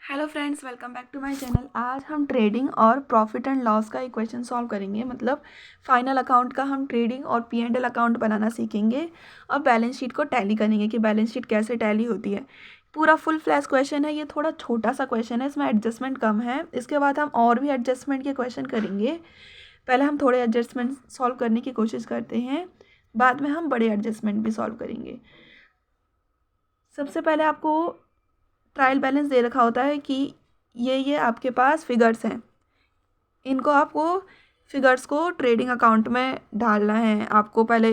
Hello friends, welcome back to my channel. आज हम trading और प्रॉफिट एंड लॉस का इक्वेशन सॉल्व करेंगे। मतलब फाइनल अकाउंट का हम ट्रेडिंग और पी एंड एल अकाउंट बनाना सीखेंगे और बैलेंस शीट को टैली करेंगे कि बैलेंस शीट कैसे टैली होती है। पूरा फुल फ्लैश क्वेश्चन है, ये थोड़ा छोटा सा क्वेश्चन है, इसमें एडजस्टमेंट कम है। इसके बाद हम और भी एडजस्टमेंट के क्वेश्चन करेंगे। पहले हम थोड़े एडजस्टमेंट सॉल्व करने की कोशिश करते हैं, बाद में हम बड़े एडजस्टमेंट भी सॉल्व करेंगे। सबसे पहले आपको ट्रायल बैलेंस दे रखा होता है कि ये आपके पास फिगर्स हैं, इनको आपको फिगर्स को ट्रेडिंग अकाउंट में डालना है। आपको पहले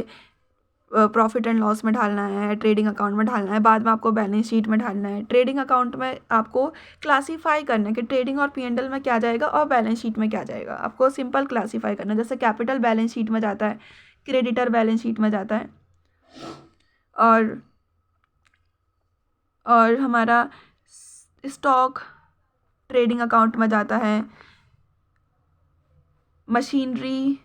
प्रॉफिट एंड लॉस में डालना है, ट्रेडिंग अकाउंट में डालना है, बाद में आपको बैलेंस शीट में डालना है। ट्रेडिंग अकाउंट में आपको क्लासीफाई करना है कि ट्रेडिंग और पी&एल में क्या जाएगा और बैलेंस शीट में क्या जाएगा। आपको सिंपल क्लासीफाई करना है, जैसे कैपिटल बैलेंस शीट में जाता है, क्रेडिटर बैलेंस शीट में जाता है, और हमारा स्टॉक ट्रेडिंग अकाउंट में जाता है, मशीनरी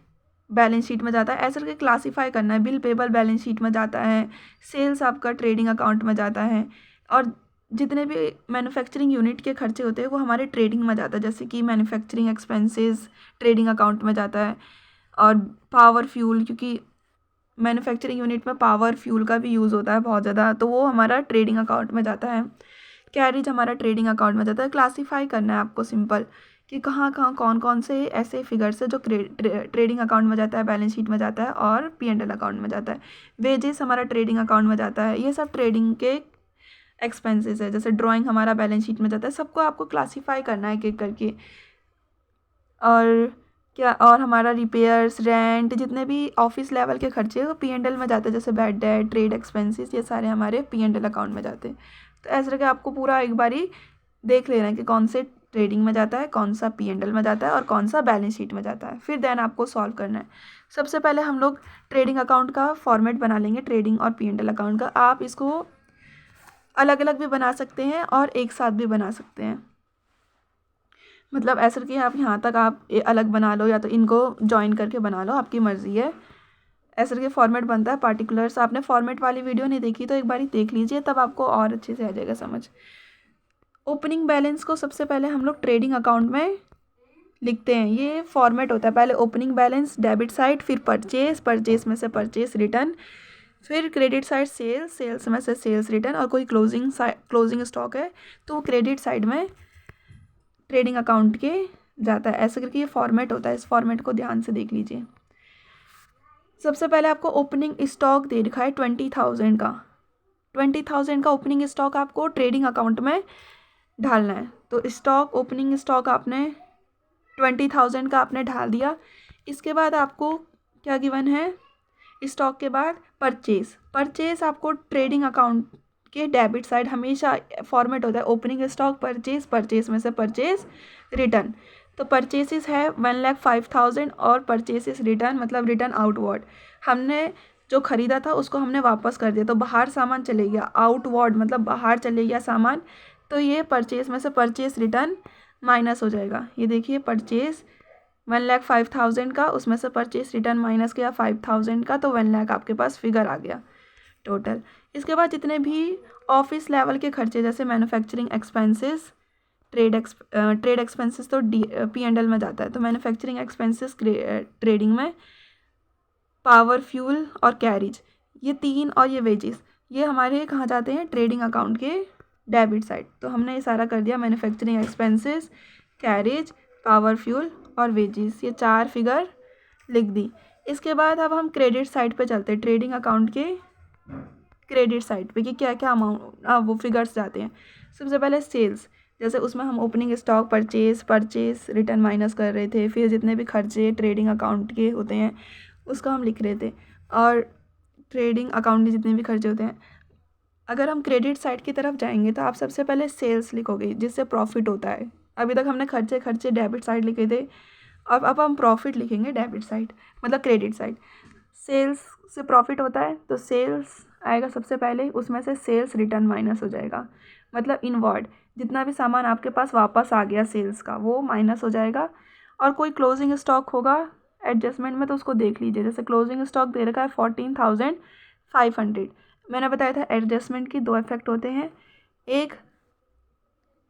बैलेंस शीट में जाता है। ऐसे करके क्लासीफाई करना है। बिल पेबल बैलेंस शीट में जाता है, सेल्स आपका ट्रेडिंग अकाउंट में जाता है, और जितने भी मैन्युफैक्चरिंग यूनिट के खर्चे होते हैं वो हमारे ट्रेडिंग में जाता है, जैसे कि मैन्युफैक्चरिंग एक्सपेंसेस ट्रेडिंग अकाउंट में जाता है। और पावर फ्यूल, क्योंकि मैन्युफैक्चरिंग यूनिट में पावर फ्यूल का भी यूज़ होता है बहुत ज़्यादा, तो वो हमारा ट्रेडिंग अकाउंट में जाता है। कैरिज हमारा ट्रेडिंग अकाउंट में जाता है। क्लासीफाई करना है आपको सिंपल कि कहाँ कहाँ कौन कौन से ऐसे फिगर्स है जो ट्रेडिंग अकाउंट में जाता है, बैलेंस शीट में जाता है और पी&एल अकाउंट में जाता है। वेजेस हमारा ट्रेडिंग अकाउंट में जाता है। ये सब ट्रेडिंग के एक्सपेंसेस है। जैसे ड्राइंग हमारा बैलेंस शीट में जाता है। सबको आपको क्लासीफाई करना है एक एक करके। और क्या, और हमारा रिपेयर्स, रेंट, जितने भी ऑफिस लेवल के खर्चे वो पी&एल में जाते हैं, जैसे बैड डेट, ट्रेड एक्सपेंसेस, ये सारे हमारे पी&एल अकाउंट में जाते हैं। तो ऐसे करके आपको पूरा एक बारी देख लेना है कि कौन से ट्रेडिंग में जाता है, कौन सा पी&एल में जाता है और कौन सा बैलेंस शीट में जाता है। फिर देन आपको सॉल्व करना है। सबसे पहले हम लोग ट्रेडिंग अकाउंट का फॉर्मेट बना लेंगे, ट्रेडिंग और पी&एल अकाउंट का। आप इसको अलग अलग भी बना सकते हैं और एक साथ भी बना सकते हैं। मतलब ऐसा कि आप यहाँ तक आप अलग बना लो या तो इनको ज्वाइन करके बना लो, आपकी मर्ज़ी है। ऐसे करके फॉर्मेट बनता है। पार्टिकुलर्स आपने फॉर्मेट वाली वीडियो नहीं देखी तो एक बार देख लीजिए, तब आपको और अच्छे से आ जाएगा समझ। ओपनिंग बैलेंस को सबसे पहले हम लोग ट्रेडिंग अकाउंट में लिखते हैं। ये फॉर्मेट होता है, पहले ओपनिंग बैलेंस डेबिट साइड, फिर परचेस में से परचेस रिटर्न, फिर क्रेडिट साइड सेल्स में से सेल्स रिटर्न, और कोई क्लोजिंग स्टॉक है तो वो क्रेडिट साइड में ट्रेडिंग अकाउंट के जाता है। ऐसे करके ये फॉर्मेट होता है। इस फॉर्मेट को ध्यान से देख लीजिए। सबसे पहले आपको ओपनिंग स्टॉक दे रखा है 20,000 का। 20,000 का ओपनिंग स्टॉक आपको ट्रेडिंग अकाउंट में ढालना है। तो स्टॉक, ओपनिंग स्टॉक आपने 20,000 का आपने ढाल दिया। इसके बाद आपको क्या गिवन है, स्टॉक के बाद परचेस आपको ट्रेडिंग अकाउंट के डेबिट साइड हमेशा फॉर्मेट होता है ओपनिंग स्टॉक परचेस में से परचेस रिटर्न। तो परचेसेस है 1,05,000 और परचेसेस रिटर्न मतलब रिटर्न आउटवर्ड। हमने जो ख़रीदा था उसको हमने वापस कर दिया, तो बाहर सामान चले गया। आउटवर्ड मतलब बाहर चले गया सामान, तो ये परचेस में से परचेस रिटर्न माइनस हो जाएगा। ये देखिए, परचेस 1,05,000 का, उसमें से परचेस रिटर्न माइनस किया 5,000 का, तो 1,00,000 आपके पास फिगर आ गया टोटल। इसके बाद जितने भी ऑफिस लेवल के खर्चे, जैसे मैन्युफैक्चरिंग एक्सपेंसेस, ट्रेड एक्सपेंसेस तो पी&एल में जाता है, तो मैन्युफैक्चरिंग एक्सपेंसेस ट्रेडिंग में, पावर फ्यूल और कैरिज, ये तीन, और ये वेजेस, ये हमारे कहाँ जाते हैं, ट्रेडिंग अकाउंट के डेबिट साइड। तो हमने ये सारा कर दिया, manufacturing expenses, carriage, power fuel और वेजेस, ये चार फिगर लिख दी। इसके बाद अब हम क्रेडिट साइड पे चलते हैं, ट्रेडिंग अकाउंट के क्रेडिट साइड पे कि क्या क्या अमाउंट वो फिगर्स जाते हैं। सबसे पहले सेल्स, जैसे उसमें हम opening stock purchase return minus कर रहे थे, फिर जितने भी खर्चे ट्रेडिंग अकाउंट के होते हैं उसका हम लिख रहे थे, और ट्रेडिंग अकाउंट के जितने भी खर्चे होते हैं। अगर हम क्रेडिट साइड की तरफ जाएंगे तो आप सबसे पहले सेल्स लिखोगे, जिससे प्रॉफिट होता है। अभी तक हमने खर्चे डेबिट साइड लिखे थे, अब हम प्रॉफिट लिखेंगे डेबिट साइड मतलब क्रेडिट साइड। सेल्स से प्रॉफिट होता है तो सेल्स आएगा सबसे पहले, उसमें से सेल्स रिटर्न माइनस हो जाएगा, मतलब इनवर्ड जितना भी सामान आपके पास वापस आ गया सेल्स का वो माइनस हो जाएगा। और कोई क्लोजिंग स्टॉक होगा एडजस्टमेंट में तो उसको देख लीजिए। जैसे क्लोजिंग स्टॉक दे रखा है 14,500। मैंने बताया था एडजस्टमेंट की दो इफेक्ट होते हैं, एक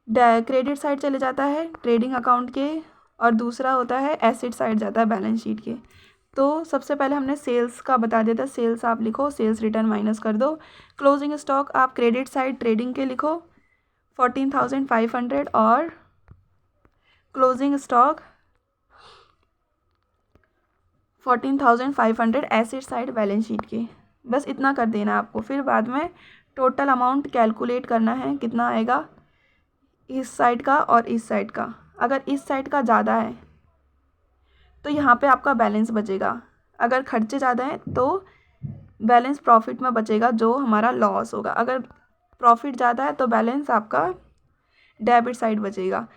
क्रेडिट साइड चले जाता है ट्रेडिंग अकाउंट के, और दूसरा होता है एसेट साइड जाता है बैलेंस शीट के। तो सबसे पहले हमने सेल्स का बता दिया था, सेल्स आप लिखो, सेल्स रिटर्न माइनस कर दो। क्लोजिंग स्टॉक आप क्रेडिट साइड ट्रेडिंग के लिखो 14,500, और closing stock 14,500 asset side balance sheet के। बस इतना कर देना आपको। फिर बाद में टोटल अमाउंट कैलकुलेट करना है कितना आएगा इस साइड का और इस साइड का। अगर इस साइड का ज़्यादा है तो यहाँ पे आपका बैलेंस बचेगा, अगर खर्चे ज़्यादा हैं तो बैलेंस प्रॉफिट में बचेगा जो हमारा लॉस होगा। अगर प्रॉफिट ज़्यादा है तो बैलेंस आपका डेबिट साइड बचेगा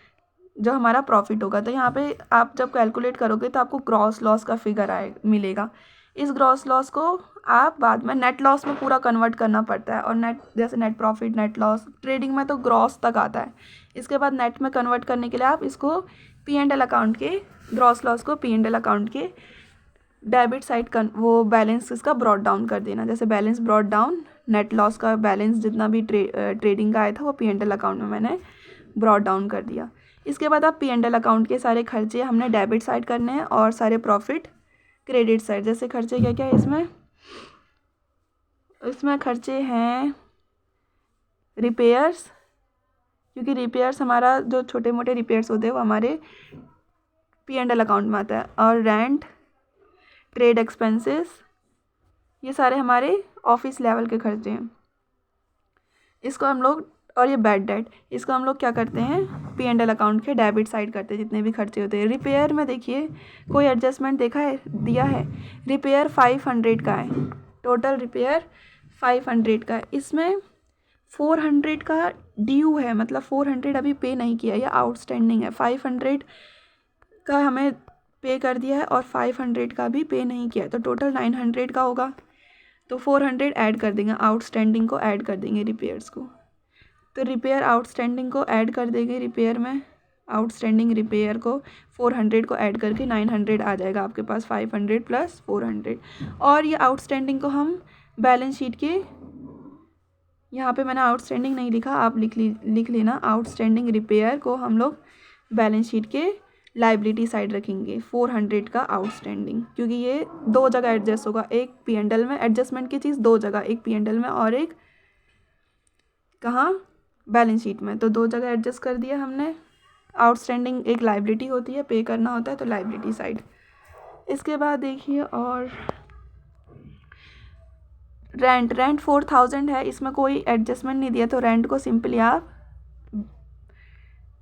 जो हमारा प्रॉफिट होगा। तो यहाँ पे आप जब कैलकुलेट करोगे तो आपको ग्रॉस लॉस का फिगर मिलेगा। इस ग्रॉस लॉस को आप बाद में नेट लॉस में पूरा कन्वर्ट करना पड़ता है, और नेट जैसे net profit, net loss, trading में तो ग्रॉस तक आता है। इसके बाद नेट में कन्वर्ट करने के लिए आप इसको P&L अकाउंट के, ग्रॉस लॉस को P&L अकाउंट के डेबिट साइड वो बैलेंस इसका ब्रॉट डाउन कर देना। जैसे balance brought down, net loss का बैलेंस जितना भी ट्रेडिंग का आया था वो P&L अकाउंट में मैंने ब्रॉट डाउन कर दिया। इसके बाद आप P&L अकाउंट के सारे खर्चे हमने डेबिट साइड करने हैं और सारे प्रॉफिट क्रेडिट साइड। जैसे खर्चे क्या क्या है इसमें खर्चे हैं रिपेयर्स, क्योंकि रिपेयर्स हमारा जो छोटे मोटे रिपेयर्स होते हैं वो हमारे P&L अकाउंट में आता है, और रेंट, ट्रेड एक्सपेंसेस, ये सारे हमारे ऑफिस लेवल के खर्चे हैं। इसको हम लोग, और ये बैड डेट, इसको हम लोग क्या करते हैं P&L अकाउंट के डेबिट साइड करते हैं जितने भी खर्चे होते हैं। रिपेयर में देखिए कोई एडजस्टमेंट दिया है, रिपेयर 500 का है, टोटल रिपेयर 500 का है। इसमें 400 का ड्यू है, मतलब 400 अभी पे नहीं किया, या आउटस्टैंडिंग है। 500 का हमें पे कर दिया है और 500 का भी पे नहीं किया है, तो टोटल 900 का होगा। तो 400 ऐड कर देंगे, आउटस्टैंडिंग को ऐड कर देंगे रिपेयर्स को। तो रिपेयर आउटस्टैंडिंग को ऐड कर देंगे रिपेयर में, आउटस्टैंडिंग रिपेयर को 400 को ऐड करके 900 आ जाएगा आपके पास, 500 प्लस 400। और ये आउटस्टैंडिंग को हम बैलेंस शीट के, यहाँ पे मैंने आउटस्टैंडिंग नहीं लिखा, आप लिख लेना। आउटस्टैंडिंग रिपेयर को हम लोग बैलेंस शीट के लाइबिलिटी साइड रखेंगे 400 का आउटस्टैंडिंग, क्योंकि ये दो जगह एडजस्ट होगा, एक P&L में, एडजस्टमेंट की चीज़ दो जगह, एक P&L में और एक कहाँ बैलेंस शीट में, तो दो जगह एडजस्ट कर दिया हमने। आउटस्टैंडिंग एक लाइबिलिटी होती है, पे करना होता है, तो लाइबिलिटी साइड। इसके बाद देखिए, और रेंट 4000 है, इसमें कोई एडजस्टमेंट नहीं दिया, तो रेंट को सिंपली आप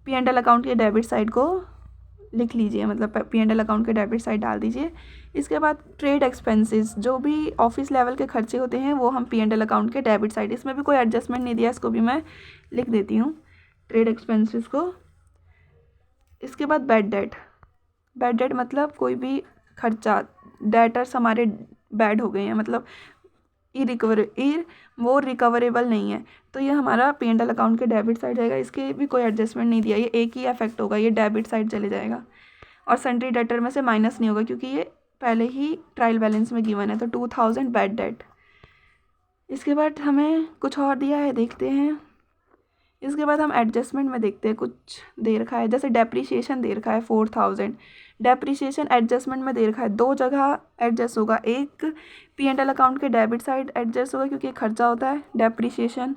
P&L अकाउंट के डेबिट साइड को लिख लीजिए, मतलब P&L अकाउंट के डेबिट साइड डाल दीजिए। इसके बाद ट्रेड एक्सपेंसेस, जो भी ऑफिस लेवल के खर्चे होते हैं वो हम P&L अकाउंट के डेबिट साइड, इसमें भी कोई एडजस्टमेंट नहीं दिया, इसको भी मैं लिख देती हूँ ट्रेड एक्सपेंसेस को। इसके बाद बैड डेट मतलब कोई भी खर्चा, डेटर्स हमारे बैड हो गए हैं, मतलब वो रिकवरेबल नहीं है, तो ये हमारा P&L अकाउंट के डेबिट साइड जाएगा। इसके भी कोई एडजस्टमेंट नहीं दिया, ये एक ही इफेक्ट होगा, ये डेबिट साइड चले जाएगा। और सन्ड्री डेटर में से माइनस नहीं होगा क्योंकि ये पहले ही ट्रायल बैलेंस में गिवन है, तो 2000 बैड डेट। इसके बाद हमें कुछ और दिया है, देखते हैं। इसके बाद हम एडजस्टमेंट में देखते हैं, कुछ दे रखा है, जैसे डेप्रीशिएशन दे रखा है 4000। डेप्रीशिएशन एडजस्टमेंट में दे रखा है, दो जगह एडजस्ट होगा, एक P&L अकाउंट के डेबिट साइड एडजस्ट होगा क्योंकि खर्चा होता है डेप्रीशिएशन,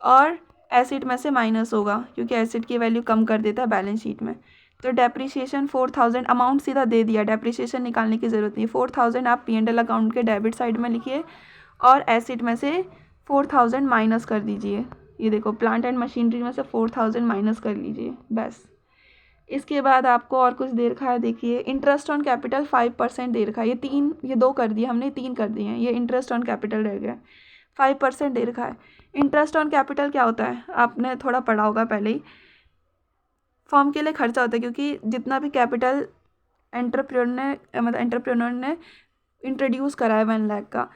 और एसेट में से माइनस होगा क्योंकि एसेट की वैल्यू कम कर देता है बैलेंस शीट में। तो डेप्रीशिएशन 4000, अमाउंट सीधा दे दिया, डेप्रीशिएशन निकालने की ज़रूरत नहीं। 4000 आप P&L अकाउंट के डेबिट साइड में लिखिए और एसेट में से 4000 माइनस कर दीजिए। ये देखो, प्लांट एंड मशीनरी में से 4000 माइनस कर लीजिए, बस। इसके बाद आपको और कुछ दे रखा है, देखिए इंटरेस्ट ऑन कैपिटल 5% दे रखा है, ये दो कर दिए हमने, 3 कर दिए हैं, ये इंटरेस्ट ऑन कैपिटल रह गया। 5% दे रखा है। इंटरेस्ट ऑन कैपिटल क्या होता है, आपने थोड़ा पढ़ा होगा पहले ही। फर्म के लिए खर्चा होता है, क्योंकि जितना भी कैपिटल एंटरप्रेन्योर ने इंट्रोड्यूस करा है 1 लाख का,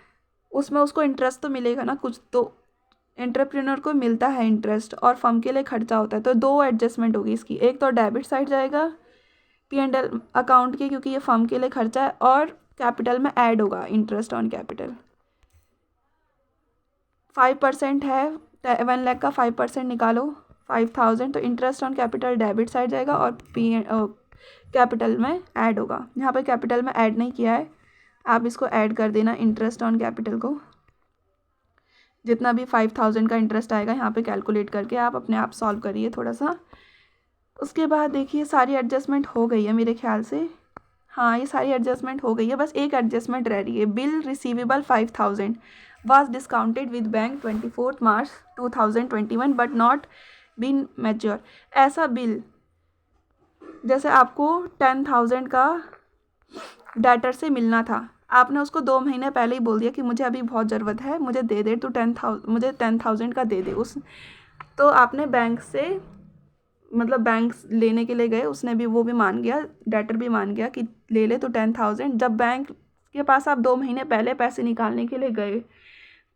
उसमें उसको इंटरेस्ट तो मिलेगा ना कुछ, तो एंटरप्रेन्योर को मिलता है इंटरेस्ट, और फर्म के लिए खर्चा होता है। तो दो एडजस्टमेंट होगी इसकी, एक तो डेबिट साइड जाएगा P&L अकाउंट के क्योंकि ये फर्म के लिए खर्चा है, और कैपिटल में ऐड होगा इंटरेस्ट ऑन कैपिटल। 5% है, 1 लाख का 5% निकालो, 5000, तो interest on capital debit side जाएगा और कैपिटल में ऐड होगा। यहाँ पे कैपिटल में ऐड नहीं किया है, आप इसको ऐड कर देना इंटरेस्ट ऑन कैपिटल को। जितना भी 5000 का इंटरेस्ट आएगा यहाँ पे कैलकुलेट करके आप अपने आप सॉल्व करिए थोड़ा सा। उसके बाद देखिए सारी एडजस्टमेंट हो गई है मेरे ख्याल से। हाँ, ये सारी एडजस्टमेंट हो गई है, बस एक एडजस्टमेंट रह रही है। Bill receivable 5000 was discounted with bank 24 March 2021 but not been mature. ऐसा बिल जैसे आपको 10,000 का डेटर से मिलना था, आपने उसको 2 महीने पहले ही बोल दिया कि मुझे अभी बहुत ज़रूरत है, मुझे दे दे, तो 10,000 का दे दे। तो आपने बैंक से मतलब बैंक लेने के लिए गए, उसने भी वो भी मान गया, डेटर भी मान गया कि ले ले तो 10,000। जब बैंक के पास आप 2 महीने पहले पैसे निकालने के लिए गए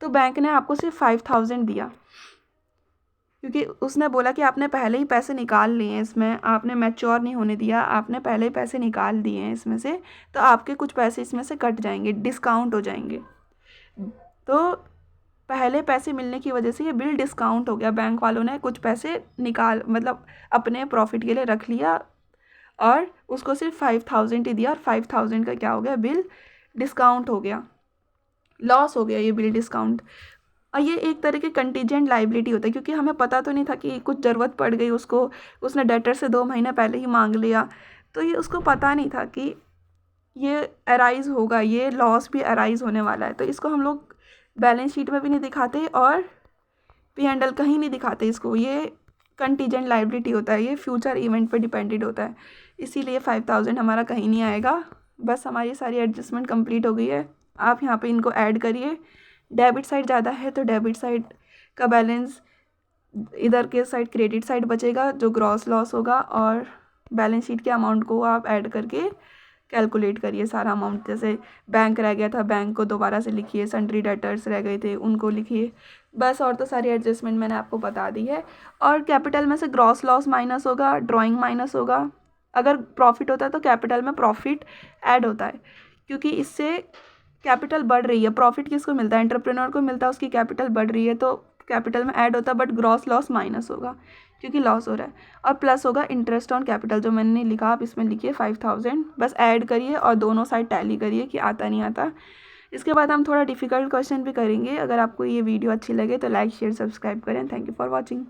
तो बैंक ने आपको सिर्फ 5,000 दिया, क्योंकि उसने बोला कि आपने पहले ही पैसे निकाल लिए हैं, इसमें आपने मैच्योर नहीं होने दिया, आपने पहले ही पैसे निकाल दिए हैं इसमें से, तो आपके कुछ पैसे इसमें से कट जाएंगे, डिस्काउंट हो जाएंगे। तो पहले पैसे मिलने की वजह से ये बिल डिस्काउंट हो गया, बैंक वालों ने कुछ पैसे मतलब अपने प्रॉफिट के लिए रख लिया और उसको सिर्फ 5,000 ही दिया, और 5,000 का क्या हो गया, बिल डिस्काउंट हो गया, लॉस हो गया ये बिल डिस्काउंट। और ये एक तरह की कंटीजेंट लाइबिलिटी होता है, क्योंकि हमें पता तो नहीं था कि कुछ ज़रूरत पड़ गई उसको, उसने डेटर से 2 महीने पहले ही मांग लिया, तो ये उसको पता नहीं था कि ये अराइज़ होगा, ये लॉस भी अराइज़ होने वाला है। तो इसको हम लोग बैलेंस शीट में भी नहीं दिखाते और P&L कहीं नहीं दिखाते इसको। ये कंटीजेंट लाइबिलिटी होता है, ये फ्यूचर इवेंट पे डिपेंडेड होता है, इसीलिए 5,000 हमारा कहीं नहीं आएगा। बस हमारी सारी एडजस्टमेंट कंप्लीट हो गई है। आप यहाँ पे इनको ऐड करिए। डेबिट साइड ज़्यादा है तो डेबिट साइड का बैलेंस इधर के साइड क्रेडिट साइड बचेगा जो ग्रॉस लॉस होगा, और बैलेंस शीट के अमाउंट को आप ऐड करके कैलकुलेट करिए सारा अमाउंट। जैसे बैंक रह गया था, बैंक को दोबारा से लिखिए, सन्ड्री डेटर्स रह गए थे उनको लिखिए, बस। और तो सारी एडजस्टमेंट मैंने आपको बता दी है। और कैपिटल में से ग्रॉस लॉस माइनस होगा, ड्राइंग माइनस होगा। अगर प्रॉफिट होता है तो कैपिटल में प्रॉफिट ऐड होता है, क्योंकि इससे कैपिटल बढ़ रही है। प्रॉफिट किसको मिलता है, एंटरप्रेन्योर को मिलता है, उसकी कैपिटल बढ़ रही है तो कैपिटल में ऐड होता है, बट ग्रॉस लॉस माइनस होगा क्योंकि लॉस हो रहा है। और प्लस होगा इंटरेस्ट ऑन कैपिटल, जो मैंने लिखा आप इसमें लिखिए 5,000, बस ऐड करिए और दोनों साइड टैली करिए कि आता नहीं आता। इसके बाद हम थोड़ा डिफिकल्ट क्वेश्चन भी करेंगे। अगर आपको ये वीडियो अच्छी लगे तो लाइक शेयर सब्सक्राइब करें। Thank you for watching.